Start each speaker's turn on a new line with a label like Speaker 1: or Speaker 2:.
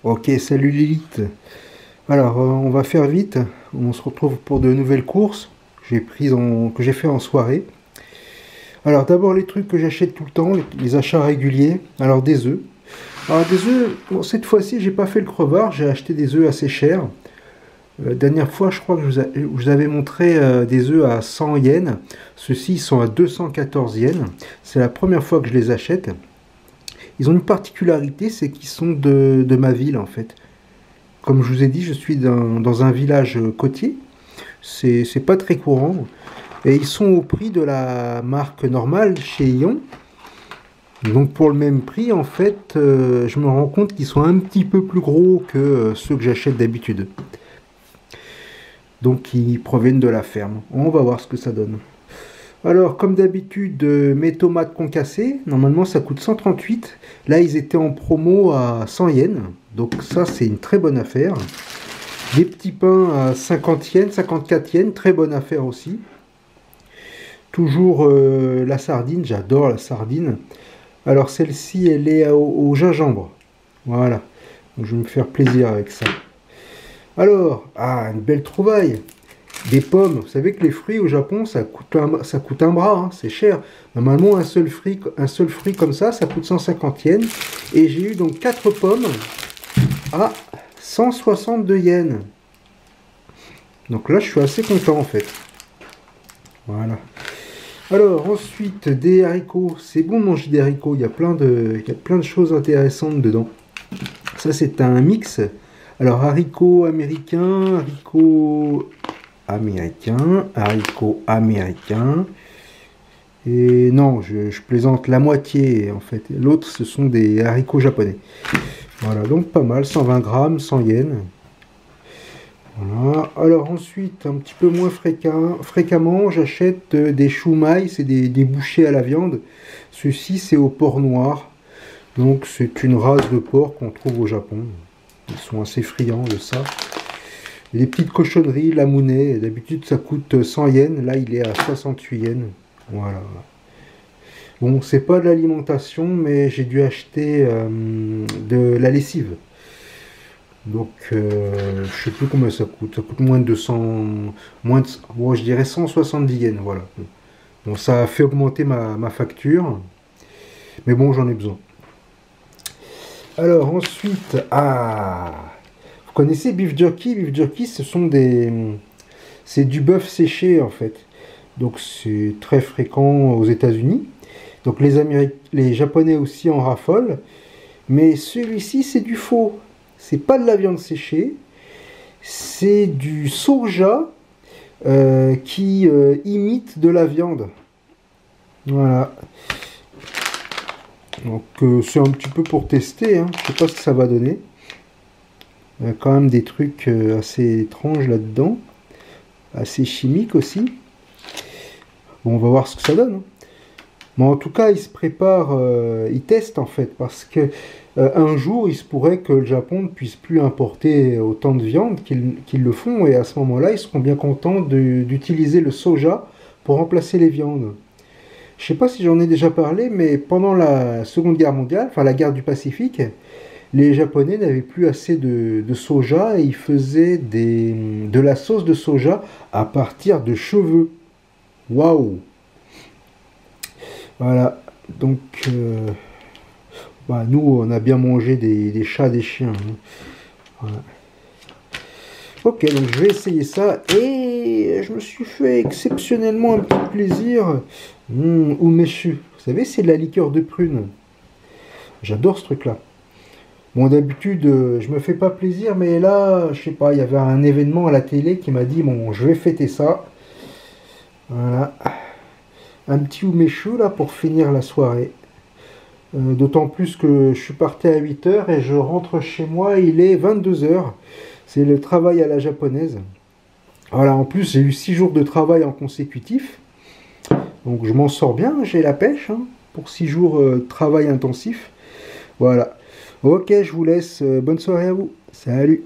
Speaker 1: Ok, salut Lilith. Alors, on va faire vite. On se retrouve pour de nouvelles courses que j'ai fait en soirée. Alors, d'abord les trucs que j'achète tout le temps, les achats réguliers. Alors, des œufs. Alors, des œufs, bon, cette fois-ci, j'ai pas fait le crevard, j'ai acheté des œufs assez chers. Dernière fois, je crois que je vous avais montré des œufs à 100 yens. Ceux-ci ils sont à 214 yens. C'est la première fois que je les achète. Ils ont une particularité, c'est qu'ils sont de ma ville en fait. Comme je vous ai dit, je suis dans un village côtier. C'est pas très courant. Et ils sont au prix de la marque normale chez Ion. Donc pour le même prix, en fait, je me rends compte qu'ils sont un petit peu plus gros que ceux que j'achète d'habitude. Donc ils proviennent de la ferme. On va voir ce que ça donne. Alors, comme d'habitude, mes tomates concassées, normalement ça coûte 138. Là, ils étaient en promo à 100 yens. Donc ça, c'est une très bonne affaire. Des petits pains à 50 yens, 54 yens, très bonne affaire aussi. Toujours la sardine, j'adore la sardine. Alors celle-ci, elle est au gingembre. Voilà. Donc, je vais me faire plaisir avec ça. Alors, une belle trouvaille. Des pommes, vous savez que les fruits au Japon, ça coûte un bras, hein, c'est cher. Normalement, un seul fruit comme ça coûte 150 yens. Et j'ai eu donc 4 pommes à 162 yens. Donc là, je suis assez content en fait. Voilà. Alors, ensuite, des haricots. C'est bon de manger des haricots, il y a plein de choses intéressantes dedans. Ça, c'est un mix. Alors, haricots américains, haricots américains. Et non, je plaisante la moitié en fait. L'autre, ce sont des haricots japonais. Voilà, donc pas mal, 120 grammes, 100 yens. Voilà. Alors ensuite, un petit peu moins fréquemment, j'achète des shumai, c'est des bouchées à la viande. Ceci, c'est au porc noir. Donc c'est une race de porc qu'on trouve au Japon. Ils sont assez friands de ça. Les petites cochonneries, la mounet, d'habitude ça coûte 100 yens, là il est à 68 yens. Voilà. Bon, c'est pas de l'alimentation, mais j'ai dû acheter de la lessive. Donc, je sais plus combien ça coûte. Ça coûte moins de 200, bon, je dirais 170 yens, voilà. Bon, ça a fait augmenter ma facture, mais bon, j'en ai besoin. Alors ensuite, vous connaissez beef jerky? Beef jerky, c'est du bœuf séché en fait. Donc c'est très fréquent aux États-Unis. Donc les Japonais aussi en raffolent. Mais celui-ci, c'est du faux. C'est pas de la viande séchée. C'est du soja qui imite de la viande. Voilà. Donc c'est un petit peu pour tester. Hein. Je sais pas ce que ça va donner. Il y a quand même des trucs assez étranges là-dedans. Assez chimiques aussi. Bon, on va voir ce que ça donne. Hein. Mais en tout cas, ils se préparent, ils testent en fait. Parce que un jour, il se pourrait que le Japon ne puisse plus importer autant de viande qu'ils le font. Et à ce moment-là, ils seront bien contents d'utiliser le soja pour remplacer les viandes. Je ne sais pas si j'en ai déjà parlé, mais pendant la Seconde Guerre mondiale, enfin la guerre du Pacifique, les Japonais n'avaient plus assez de soja et ils faisaient de la sauce de soja à partir de cheveux. Waouh! Voilà, donc nous on a bien mangé des chats, des chiens. Hein. Voilà. Ok, donc je vais essayer ça et je me suis fait exceptionnellement un petit plaisir. Umeshu, vous savez, c'est de la liqueur de prune. J'adore ce truc-là. Bon, d'habitude, je me fais pas plaisir, mais là, je sais pas, il y avait un événement à la télé qui m'a dit, bon, je vais fêter ça. Voilà. Un petit umeshu, là, pour finir la soirée. D'autant plus que je suis parti à 8 h et je rentre chez moi, il est 22 h. C'est le travail à la japonaise. Voilà, en plus, j'ai eu 6 jours de travail en consécutif. Donc, je m'en sors bien, j'ai la pêche, hein, pour 6 jours de travail intensif. Voilà. Ok, je vous laisse. Bonne soirée à vous. Salut.